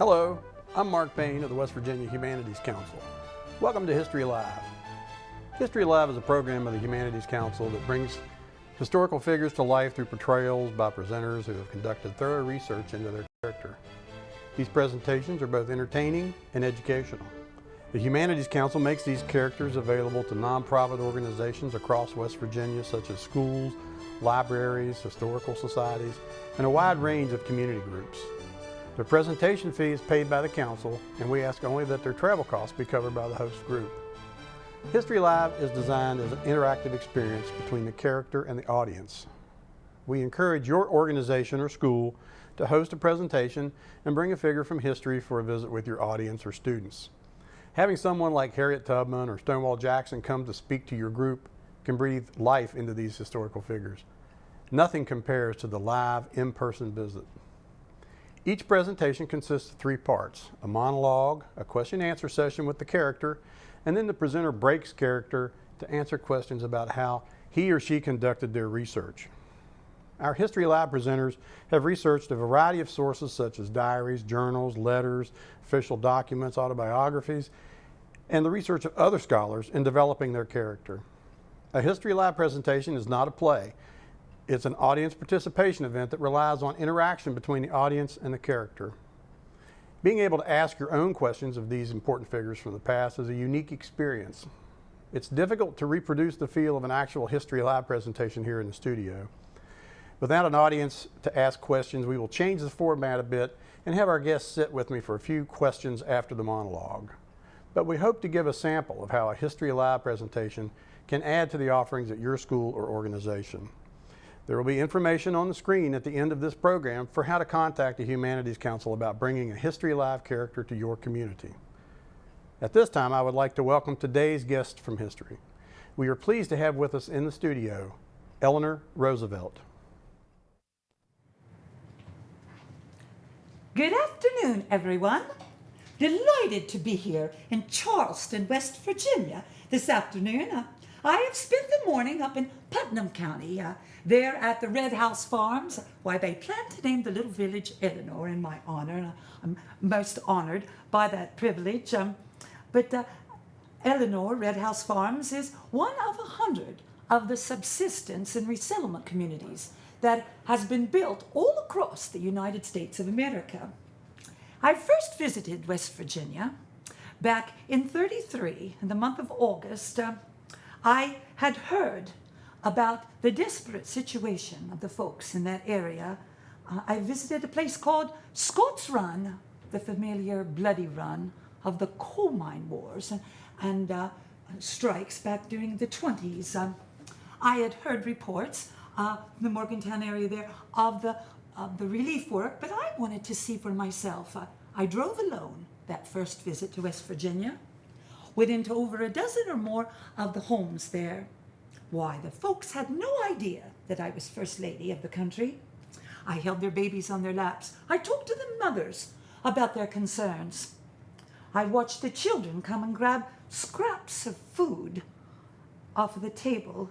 Hello, I'm Mark Payne of the West Virginia Humanities Council. Welcome to History Live. History Live is a program of the Humanities Council that brings historical figures to life through portrayals by presenters who have conducted thorough research into their character. These presentations are both entertaining and educational. The Humanities Council makes these characters available to nonprofit organizations across West Virginia, such as schools, libraries, historical societies, and a wide range of community groups. Their presentation fee is paid by the Council, and we ask only that their travel costs be covered by the host group. History Live is designed as an interactive experience between the character and the audience. We encourage your organization or school to host a presentation and bring a figure from history for a visit with your audience or students. Having someone like Harriet Tubman or Stonewall Jackson come to speak to your group can breathe life into these historical figures. Nothing compares to the live, in-person visit. Each presentation consists of 3 parts: a monologue, a question-answer session with the character, and then the presenter breaks character to answer questions about how he or she conducted their research. Our History Live presenters have researched a variety of sources such as diaries, journals, letters, official documents, autobiographies, and the research of other scholars in developing their character. A History Live presentation is not a play. It's an audience participation event that relies on interaction between the audience and the character. Being able to ask your own questions of these important figures from the past is a unique experience. It's difficult to reproduce the feel of an actual History Live presentation here in the studio. Without an audience to ask questions, we will change the format a bit and have our guests sit with me for a few questions after the monologue. But we hope to give a sample of how a History Live presentation can add to the offerings at your school or organization. There will be information on the screen at the end of this program for how to contact the Humanities Council about bringing a History Live character to your community. At this time, I would like to welcome today's guest from history. We are pleased to have with us in the studio, Eleanor Roosevelt. Good afternoon, everyone. Delighted to be here in Charleston, West Virginia this afternoon. I have spent the morning up in Putnam County, there at the Red House Farms. Why, they plan to name the little village Eleanor in my honor, and I'm most honored by that privilege. But Eleanor Red House Farms is one of 100 of the subsistence and resettlement communities that has been built all across the United States of America. I first visited West Virginia back in '33, in the month of August. I had heard about the desperate situation of the folks in that area. I visited a place called Scott's Run, the familiar bloody run of the coal mine wars and strikes back during the 20s. I had heard reports the Morgantown area there of the relief work, but I wanted to see for myself. I drove alone that first visit to West Virginia, went into over a dozen or more of the homes there. Why, the folks had no idea that I was First Lady of the country. I held their babies on their laps. I talked to the mothers about their concerns. I watched the children come and grab scraps of food off of the table,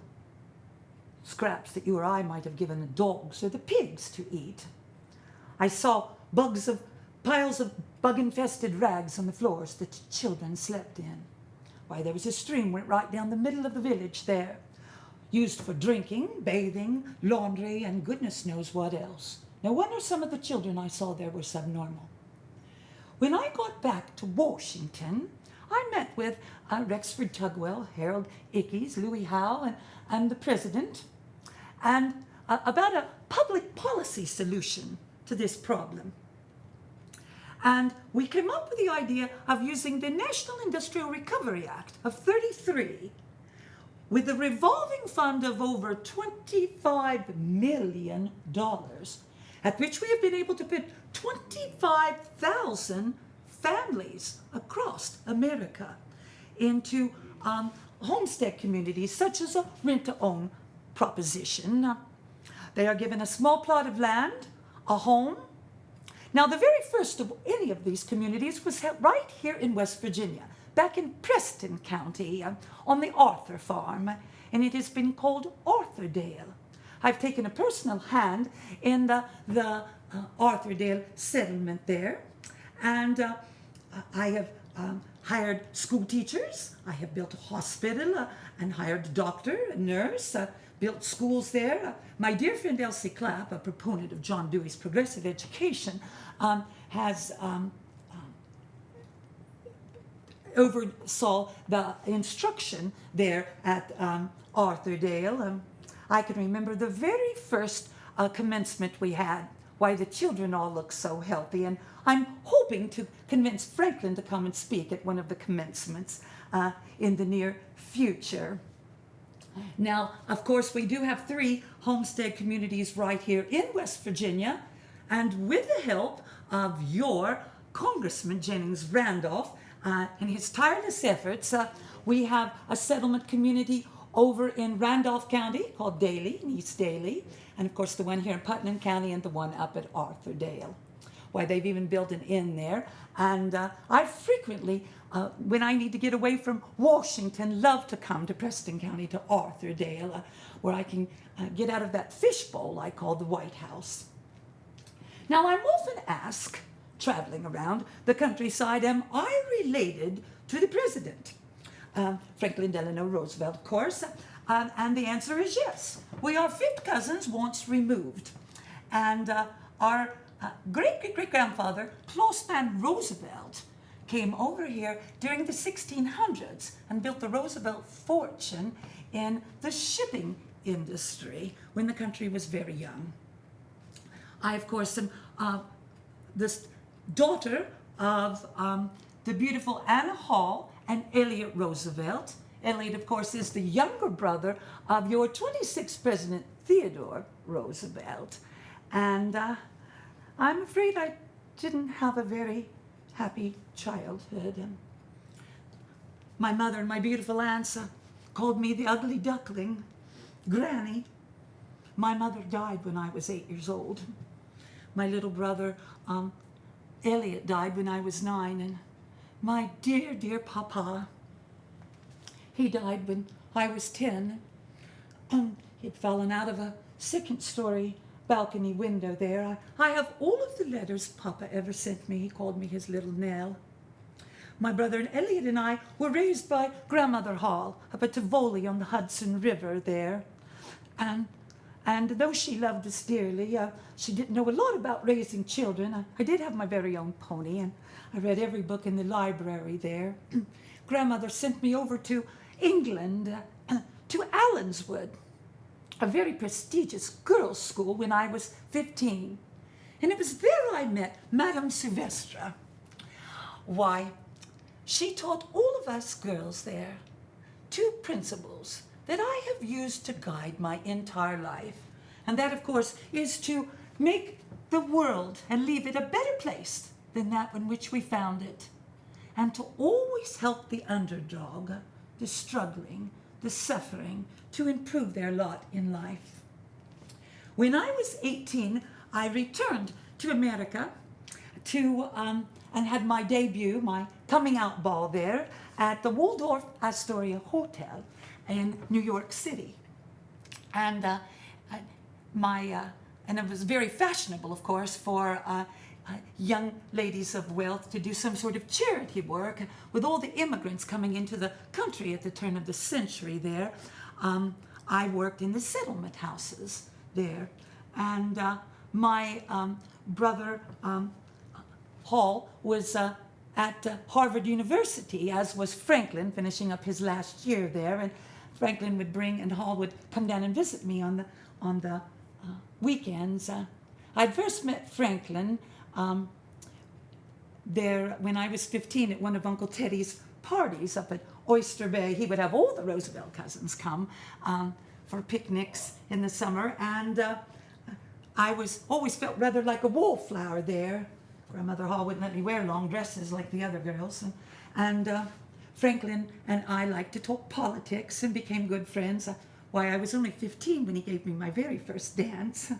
scraps that you or I might have given the dogs or the pigs to eat. I saw piles of bug-infested rags on the floors that the children slept in. Why, there was a stream went right down the middle of the village there, used for drinking, bathing, laundry, and goodness knows what else. No wonder some of the children I saw there were subnormal. When I got back to Washington, I met with Rexford Tugwell, Harold Ickes, Louis Howe, and the president, and about a public policy solution to this problem. And we came up with the idea of using the National Industrial Recovery Act of '33 with a revolving fund of over $25 million, at which we have been able to put 25,000 families across America into homestead communities, such as a rent-to-own proposition. They are given a small plot of land, a home. Now, the very first of any of these communities was held right here in West Virginia, back in Preston County, on the Arthur Farm, and it has been called Arthurdale. I've taken a personal hand in the Arthurdale settlement there, And I have hired school teachers. I have built a hospital and hired a doctor, a nurse, built schools there. My dear friend Elsie Clapp, a proponent of John Dewey's progressive education, has oversaw the instruction there at Arthurdale. I can remember the very first commencement we had. Why, the children all look so healthy, and I'm hoping to convince Franklin to come and speak at one of the commencements in the near future. Now, of course, we do have 3 homestead communities right here in West Virginia, and with the help of your Congressman Jennings Randolph and his tireless efforts, we have a settlement community over in Randolph County called Daly, in East Daly, and of course the one here in Putnam County and the one up at Arthurdale. Why, they've even built an inn there. And I frequently, when I need to get away from Washington, love to come to Preston County, to Arthurdale, where I can get out of that fishbowl I call the White House. Now, I'm often asked, traveling around the countryside, am I related to the president? Franklin Delano Roosevelt, of course. And the answer is yes. We are 5th cousins once removed. And our great-great-great-grandfather, Claus Van Roosevelt, came over here during the 1600s and built the Roosevelt fortune in the shipping industry when the country was very young. I, of course, am this daughter of the beautiful Anna Hall and Elliot Roosevelt. Elliot, of course, is the younger brother of your 26th President, Theodore Roosevelt. And I'm afraid I didn't have a very happy childhood. My mother and my beautiful aunts called me the ugly duckling, Granny. My mother died when I was 8 years old. My little brother, Elliot, died when I was 9. And my dear, dear papa, he died when I was 10. He'd fallen out of a second-story balcony window there. I have all of the letters Papa ever sent me. He called me his little Nell. My brother Elliot and I were raised by Grandmother Hall up at Tivoli on the Hudson River there. And though she loved us dearly, she didn't know a lot about raising children. I did have my very own pony, and I read every book in the library there. Grandmother sent me over to England, to Allenswood, a very prestigious girls' school, when I was 15. And it was there I met Madame Silvestre. Why, she taught all of us girls there 2 principles that I have used to guide my entire life. And that, of course, is to make the world and leave it a better place than that in which we found it. And to always help the underdog, the struggling, the suffering, to improve their lot in life. When I was 18, I returned to America and had my debut, my coming out ball there at the Waldorf Astoria Hotel in New York City. And and it was very fashionable, of course, for young ladies of wealth to do some sort of charity work with all the immigrants coming into the country at the turn of the century there. I worked in the settlement houses there. And my brother Hall was at Harvard University, as was Franklin, finishing up his last year there. And Franklin would bring, and Hall would come down and visit me on the weekends. I'd first met Franklin there when I was 15 at one of Uncle Teddy's parties up at Oyster Bay. He would have all the Roosevelt cousins come for picnics in the summer, and I always felt rather like a wallflower there. Grandmother Hall wouldn't let me wear long dresses like the other girls, and Franklin and I liked to talk politics and became good friends. Why, I was only 15 when he gave me my very first dance.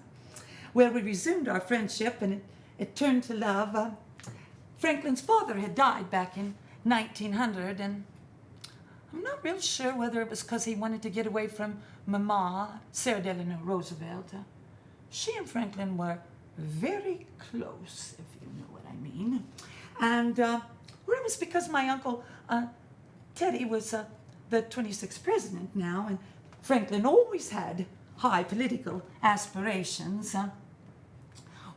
Well, we resumed our friendship, and it turned to love. Franklin's father had died back in 1900, and I'm not real sure whether it was because he wanted to get away from Mama, Sarah Eleanor Roosevelt. She and Franklin were very close, if you know what I mean. And well, it was because my uncle Teddy was the 26th president now, and Franklin always had high political aspirations.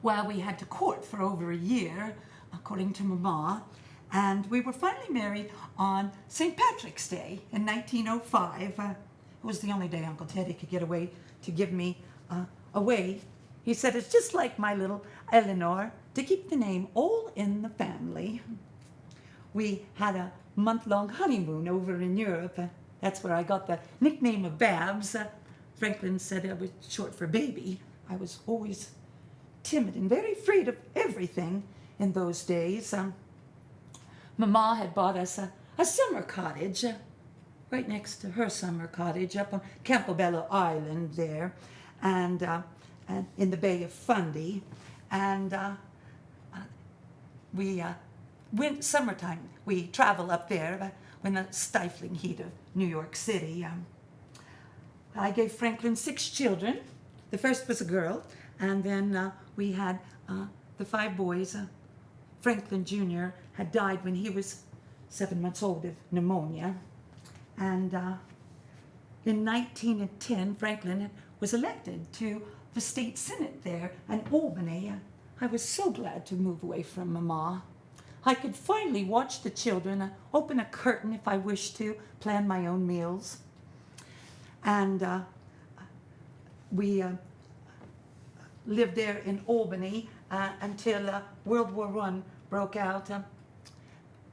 Well, we had to court for over a year, according to Mama, and we were finally married on St. Patrick's Day in 1905. It was the only day Uncle Teddy could get away to give me away. He said, it's just like my little Eleanor, to keep the name all in the family. We had a month-long honeymoon over in Europe. That's where I got the nickname of Babs. Franklin said it was short for baby. I was always timid and very afraid of everything in those days. Mama had bought us a summer cottage right next to her summer cottage up on Campobello Island there, and in the Bay of Fundy. And we went summertime. We travel up there in the stifling heat of New York City. I gave Franklin 6 children. The first was a girl, and then we had the 5 boys. Franklin Jr. had died when he was 7 months old of pneumonia. And in 1910, Franklin was elected to the state senate there in Albany. I was so glad to move away from Mama. I could finally watch the children, open a curtain if I wished to, plan my own meals. And we lived there in Albany until World War I broke out.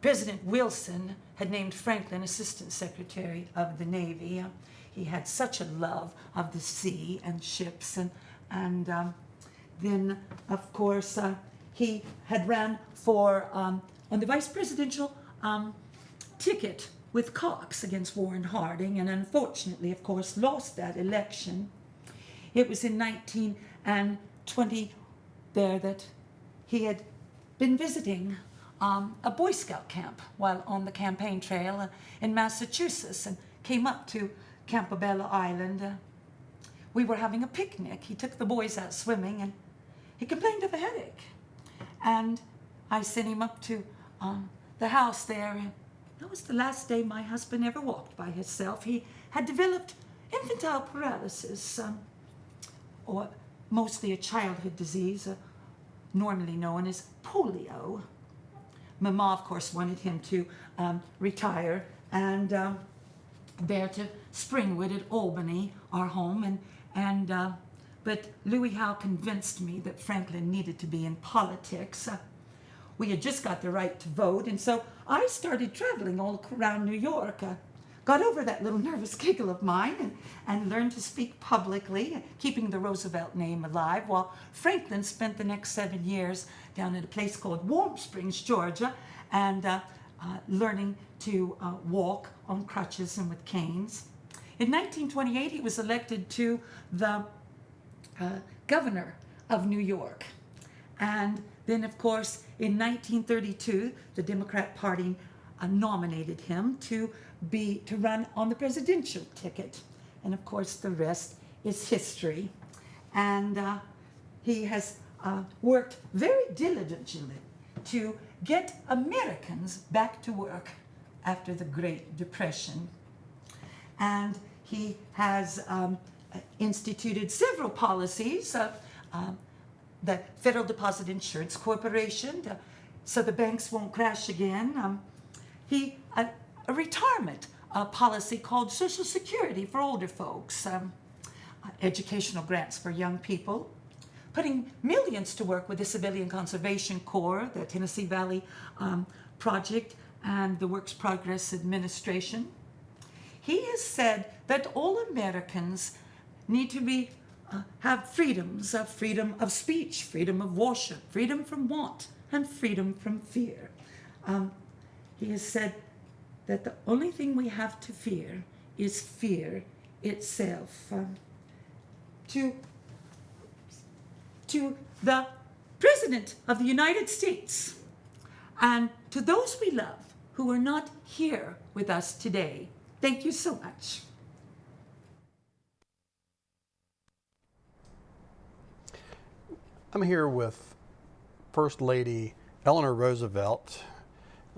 President Wilson had named Franklin Assistant Secretary of the Navy. He had such a love of the sea and ships, and then, of course, he had ran for on the vice presidential ticket with Cox against Warren Harding, and unfortunately, of course, lost that election. It was in 1920 there that he had been visiting a Boy Scout camp while on the campaign trail in Massachusetts, and came up to Campobello Island. We were having a picnic. He took the boys out swimming, and he complained of a headache. And I sent him up to the house there. And that was the last day my husband ever walked by himself. He had developed infantile paralysis, or mostly a childhood disease, normally known as polio. Mama, of course, wanted him to retire and there to Springwood at Albany, our home, but Louis Howe convinced me that Franklin needed to be in politics. We had just got the right to vote, and so I started traveling all around New York. Got over that little nervous giggle of mine and learned to speak publicly, keeping the Roosevelt name alive, while Franklin spent the next 7 years down at a place called Warm Springs, Georgia, and learning to walk on crutches and with canes. In 1928, he was elected to the governor of New York. And then, of course, in 1932, the Democrat Party nominated him to run on the presidential ticket. And of course, the rest is history. And he has worked very diligently to get Americans back to work after the Great Depression. And he has instituted several policies, the Federal Deposit Insurance Corporation, so the banks won't crash again. A retirement policy called Social Security for older folks, educational grants for young people, putting millions to work with the Civilian Conservation Corps, the Tennessee Valley Project, and the Works Progress Administration. He has said that all Americans need to have freedoms, freedom of speech, freedom of worship, freedom from want, and freedom from fear. He has said that the only thing we have to fear is fear itself. To the President of the United States and to those we love who are not here with us today, thank you so much. I'm here with First Lady Eleanor Roosevelt.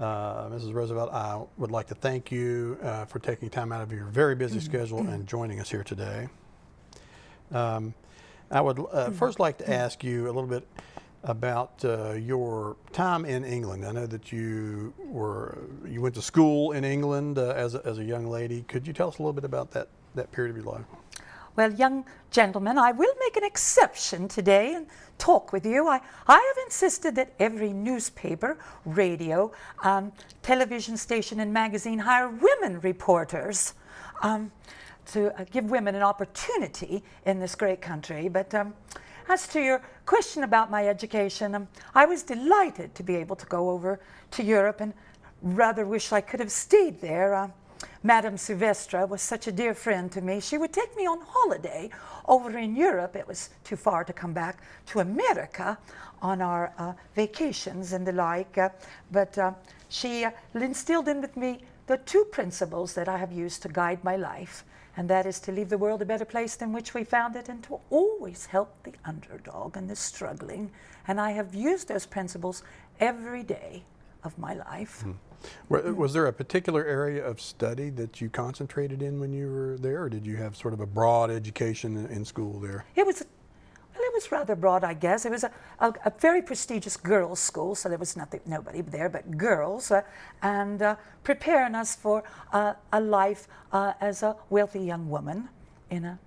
Mrs. Roosevelt, I would like to thank you for taking time out of your very busy schedule and joining us here today. I would first like to ask you a little bit about your time in England. I know that you went to school in England as a young lady. Could you tell us a little bit about that period of your life? Well, young gentlemen, I will make an exception today and talk with you. I have insisted that every newspaper, radio, television station, and magazine hire women reporters to give women an opportunity in this great country. But as to your question about my education, I was delighted to be able to go over to Europe and rather wish I could have stayed there. Madame Silvestre was such a dear friend to me. She would take me on holiday over in Europe. It was too far to come back to America on our vacations and the like. But she instilled in with me the two principles that I have used to guide my life. And that is to leave the world a better place than which we found it, and to always help the underdog and the struggling. And I have used those principles every day of my life. Was there a particular area of study that you concentrated in when you were there, or did you have sort of a broad education in school there? It was rather broad, I guess. It was a very prestigious girls' school, so there was nobody there but girls, and preparing us for a life as a wealthy young woman in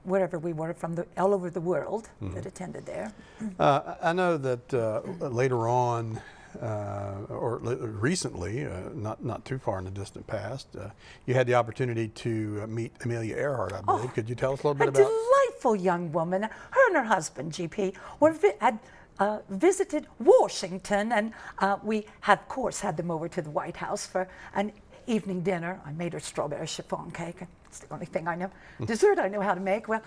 wherever we were from all over the world that attended there. I know that later on, or recently, not too far in the distant past, you had the opportunity to meet Amelia Earhart, I believe. Could you tell us a little bit about? A delightful young woman. Her and her husband, GP, had visited Washington, and we had, of course, had them over to the White House for an evening dinner. I made her strawberry chiffon cake. It's the only thing I know. Dessert I know how to make. Well,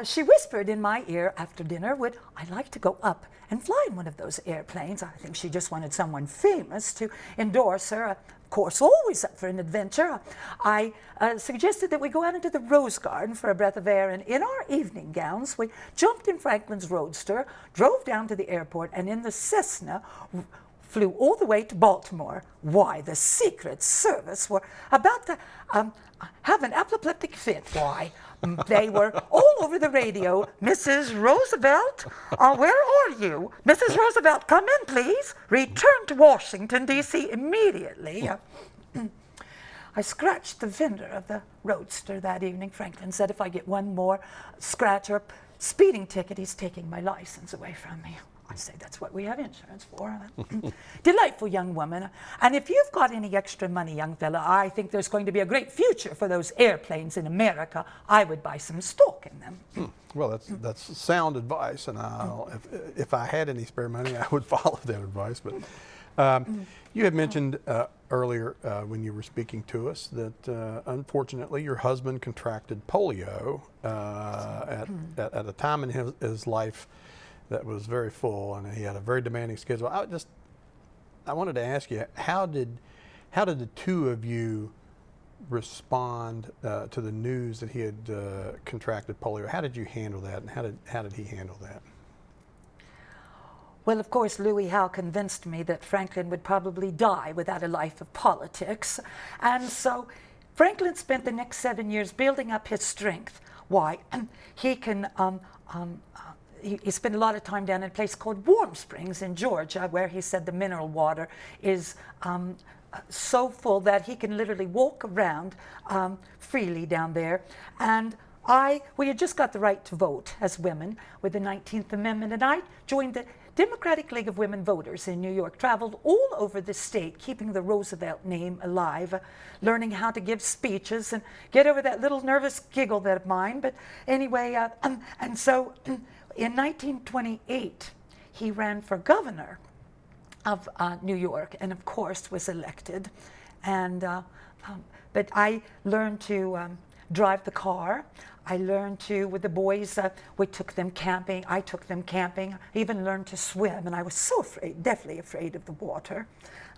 she whispered in my ear after dinner, would I like to go up and fly in one of those airplanes? I think she just wanted someone famous to endorse her. Of course, always up for an adventure. I suggested that we go out into the Rose Garden for a breath of air, and in our evening gowns, we jumped in Franklin's Roadster, drove down to the airport, and in the Cessna, flew all the way to Baltimore. Why, the Secret Service were about to have an apoplectic fit. Why, they were all over the radio. Mrs. Roosevelt, where are you? Mrs. Roosevelt, come in, please. Return to Washington, D.C. immediately. I scratched the vendor of the Roadster that evening. Franklin said if I get one more scratch or speeding ticket, he's taking my license away from me. I say that's what we have insurance for. Delightful young woman. And if you've got any extra money, young fella, I think there's going to be a great future for those airplanes in America. I would buy some stock in them. Well, that's sound advice, and if I had any spare money, I would follow that advice. But you had mentioned earlier when you were speaking to us that unfortunately your husband contracted polio at a time in his life that was very full, and he had a very demanding schedule. I wanted to ask you, how did the two of you respond to the news that he had contracted polio? How did you handle that, and how did he handle that? Well, of course, Louis Howe convinced me that Franklin would probably die without a life of politics, and so Franklin spent the next 7 years building up his strength. Why? He can. He spent a lot of time down in a place called Warm Springs in Georgia, where he said the mineral water is so full that he can literally walk around freely down there. And we had just got the right to vote as women with the 19th Amendment, and I joined the Democratic League of Women Voters in New York, traveled all over the state, keeping the Roosevelt name alive, learning how to give speeches and get over that little nervous giggle of mine. But anyway, and so in 1928, he ran for governor of New York, and of course was elected. And but I learned to drive the car. I learned to, with the boys, we took them camping. I took them camping. I even learned to swim, and I was so afraid, deathly afraid of the water.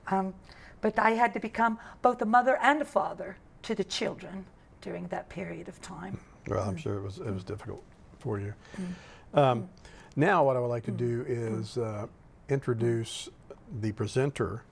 But I had to become both a mother and a father to the children during that period of time. Well, I'm sure it was difficult for you. Now what I would like to do is introduce the presenter.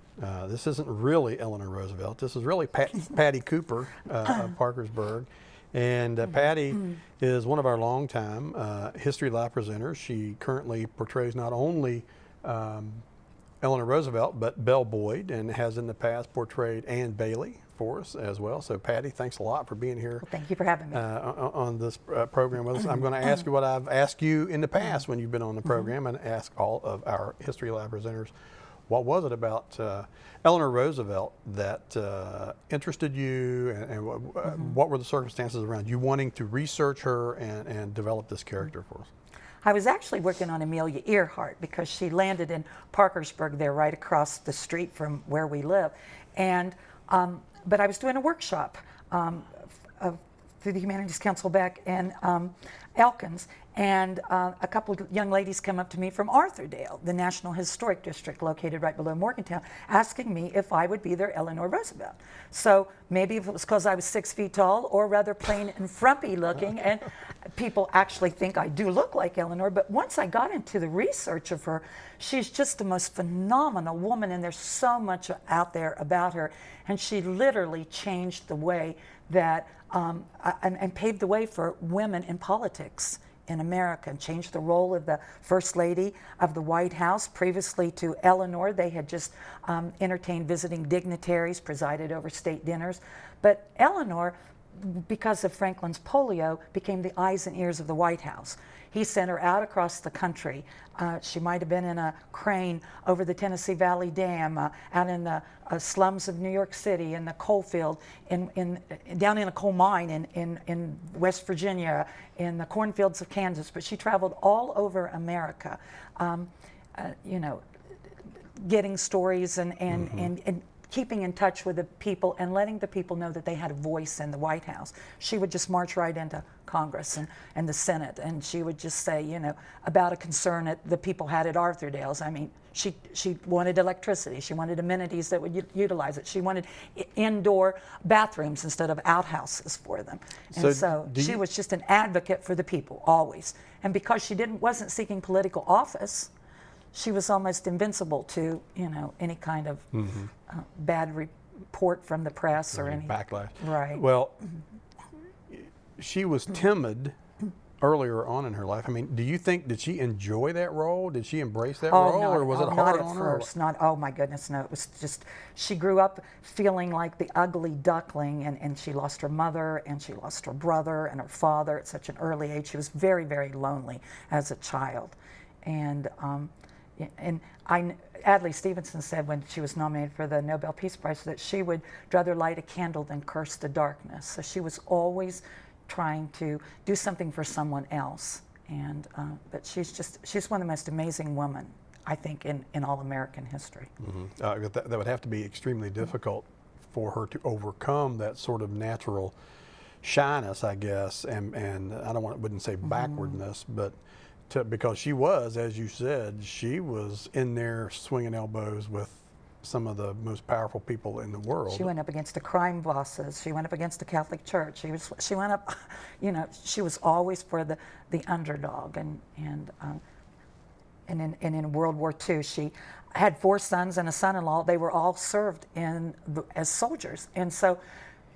This isn't really Eleanor Roosevelt. This is really Patty Cooper of Parkersburg. And Patty is one of our longtime History Live presenters. She currently portrays not only Eleanor Roosevelt, but Belle Boyd, and has in the past portrayed Ann Bailey for us as well. So Patty, thanks a lot for being here. Well, thank you for having me. On this program with us. I'm going to ask you what I've asked you in the past when you've been on the program, and ask all of our History Live presenters. What was it about Eleanor Roosevelt that interested you, and what were the circumstances around you wanting to research her and develop this character for us? I was actually working on Amelia Earhart because she landed in Parkersburg there right across the street from where we live. And but I was doing a workshop through the Humanities Council back in Elkins, and a couple of young ladies come up to me from Arthurdale, the National Historic District located right below Morgantown, asking me if I would be their Eleanor Roosevelt. So maybe if it was because I was 6 feet tall, or rather plain and frumpy looking, and people actually think I do look like Eleanor, but once I got into the research of her, she's just the most phenomenal woman, and there's so much out there about her, and she literally changed the way that, and paved the way for women in politics in America, and changed the role of the First Lady of the White House. Previously to Eleanor, they had just entertained visiting dignitaries, presided over state dinners. But Eleanor, because of Franklin's polio, became the eyes and ears of the White House. He sent her out across the country. She might have been in a crane over the Tennessee Valley Dam, out in the slums of New York City, in the coal field, down in a coal mine in West Virginia, in the cornfields of Kansas. But she traveled all over America, you know, getting stories and keeping in touch with the people and letting the people know that they had a voice in the White House. She would just march right into Congress and the Senate, and she would just say, you know, about a concern that the people had at Arthurdale's. I mean, she wanted electricity. She wanted amenities that would utilize it. She wanted indoor bathrooms instead of outhouses for them. And so she was just an advocate for the people, always. And because she wasn't seeking political office, she was almost invincible to, you know, any kind of bad report from the press or any backlash. Right. Well, she was timid earlier on in her life. I mean, do you think, did she enjoy that role? Did she embrace that role, or was it hard on her? Not at first. Not. Oh my goodness, no. It was just, she grew up feeling like the ugly duckling, and she lost her mother, and she lost her brother and her father at such an early age. She was very, very lonely as a child, and Adlai Stevenson said when she was nominated for the Nobel Peace Prize that she would rather light a candle than curse the darkness. So she was always trying to do something for someone else. And but she's one of the most amazing women, I think, in all American history. That would have to be extremely difficult for her to overcome that sort of natural shyness, I guess, and I wouldn't say backwardness, but because she was, as you said, she was in there swinging elbows with some of the most powerful people in the world. She went up against the crime bosses. She went up against the Catholic Church. She went up, you know, she was always for the underdog. And in World War II, she had 4 sons and a son-in-law. They were all served as soldiers, and so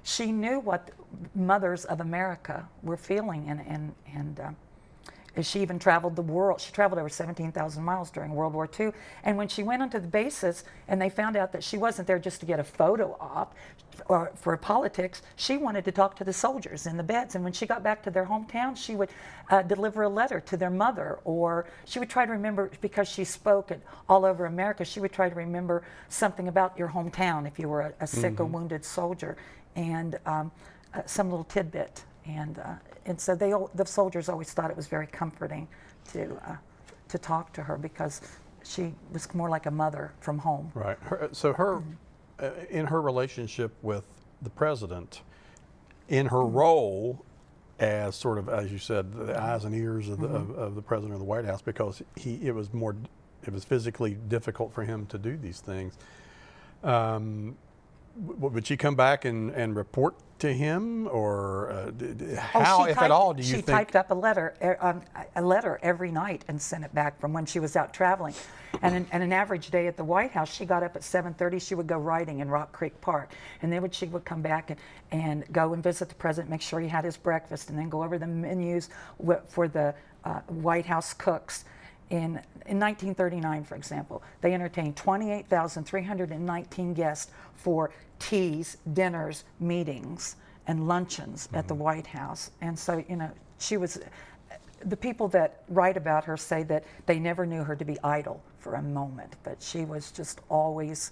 she knew what mothers of America were feeling, and she even traveled the world. She traveled over 17,000 miles during World War II. And when she went onto the bases and they found out that she wasn't there just to get a photo op or for politics, she wanted to talk to the soldiers in the beds. And when she got back to their hometown, she would deliver a letter to their mother, or she would try to remember, because she spoke all over America, she would try to remember something about your hometown if you were a sick or wounded soldier, and some little tidbit. And so the soldiers always thought it was very comforting to talk to her, because she was more like a mother from home. Right. So in her relationship with the president, in her role as sort of, as you said, the eyes and ears of the president of the White House, because it was physically difficult for him to do these things. would she come back and report to him, or how, if at all, do you she think? She typed up a letter every night and sent it back from when she was out traveling. And an average day at the White House, she got up at 7:30. She would go riding in Rock Creek Park, and then she would come back and go and visit the president, make sure he had his breakfast, and then go over the menus for the White House cooks. In 1939, for example, they entertained 28,319 guests for teas, dinners, meetings, and luncheons at the White House. And so, she was, the people that write about her say that they never knew her to be idle for a moment, but she was just always,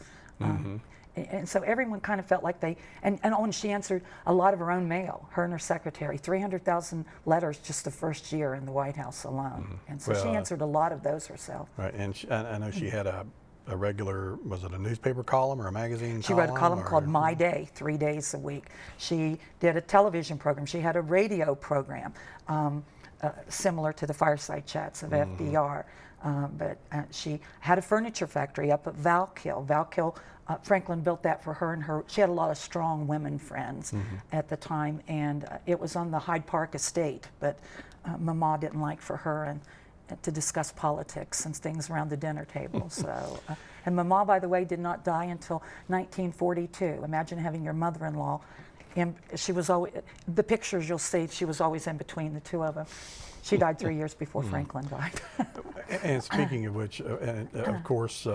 and so everyone kind of felt like and she answered a lot of her own mail, her and her secretary, 300,000 letters just the first year in the White House alone. And so she answered a lot of those herself. Right, and I know she had a regular, was it a newspaper column or a magazine column? She wrote a column called My Day, 3 days a week. She did a television program. She had a radio program similar to the Fireside Chats of FDR. But she had a furniture factory up at Valkill. Franklin built that for her, and she had a lot of strong women friends at the time, and it was on the Hyde Park estate, but Mama didn't like for her and to discuss politics and things around the dinner table. So, and Mama, by the way, did not die until 1942. Imagine having your mother-in-law, and she was always, the pictures you'll see, she was always in between the two of them. She died 3 years before Franklin died. And speaking of which, of course,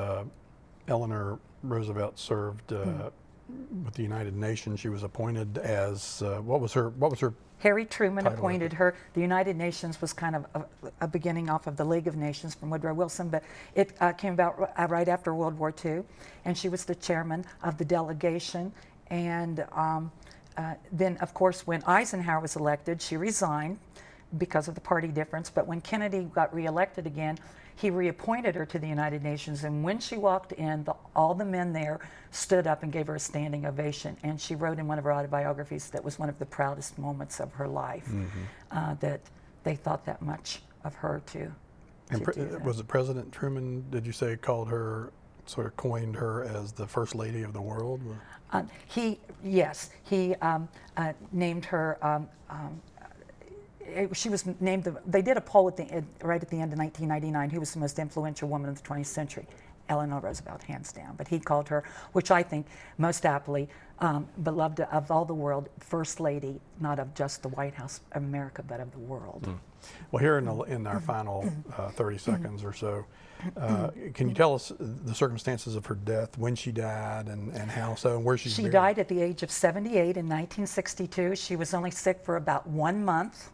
Eleanor Roosevelt served with the United Nations. She was appointed as what was her Harry Truman title? Appointed her. The United Nations was kind of a beginning off of the League of Nations from Woodrow Wilson, but it came about right after World War II, and she was the chairman of the delegation. And then, of course, when Eisenhower was elected, she resigned because of the party difference. But when Kennedy got reelected again, he reappointed her to the United Nations, and when she walked in, all the men there stood up and gave her a standing ovation. And she wrote in one of her autobiographies that was one of the proudest moments of her life, that they thought that much of her too. And was it President Truman, did you say, called her, sort of coined her as the First Lady of the world? He named her. She was named. They did a poll right at the end of 1999. Who was the most influential woman of the 20th century? Eleanor Roosevelt, hands down. But he called her, which I think most aptly, beloved of all the world, First Lady, not of just the White House of America, but of the world. Well, here in our final 30 seconds or so, can you tell us the circumstances of her death, when she died, and how so, and where she's buried? She died at the age of 78 in 1962. She was only sick for about 1 month.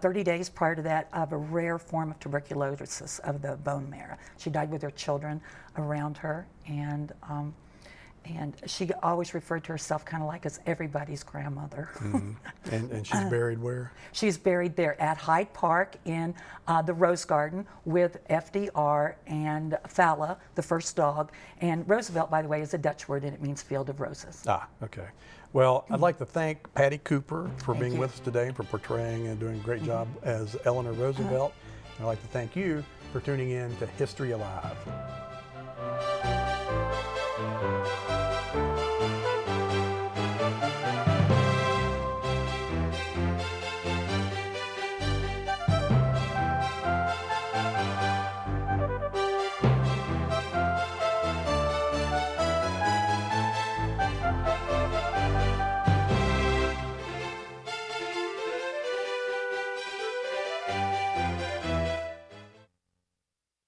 30 days prior to that, of a rare form of tuberculosis of the bone marrow. She died with her children around her, and she always referred to herself kind of like as everybody's grandmother. And she's buried where? She's buried there at Hyde Park in the Rose Garden with FDR and Fala, the first dog. And Roosevelt, by the way, is a Dutch word, and it means field of roses. Ah, okay. Well, I'd like to thank Patty Cooper for being with us today and for portraying and doing a great job as Eleanor Roosevelt. I'd like to thank you for tuning in to History Alive.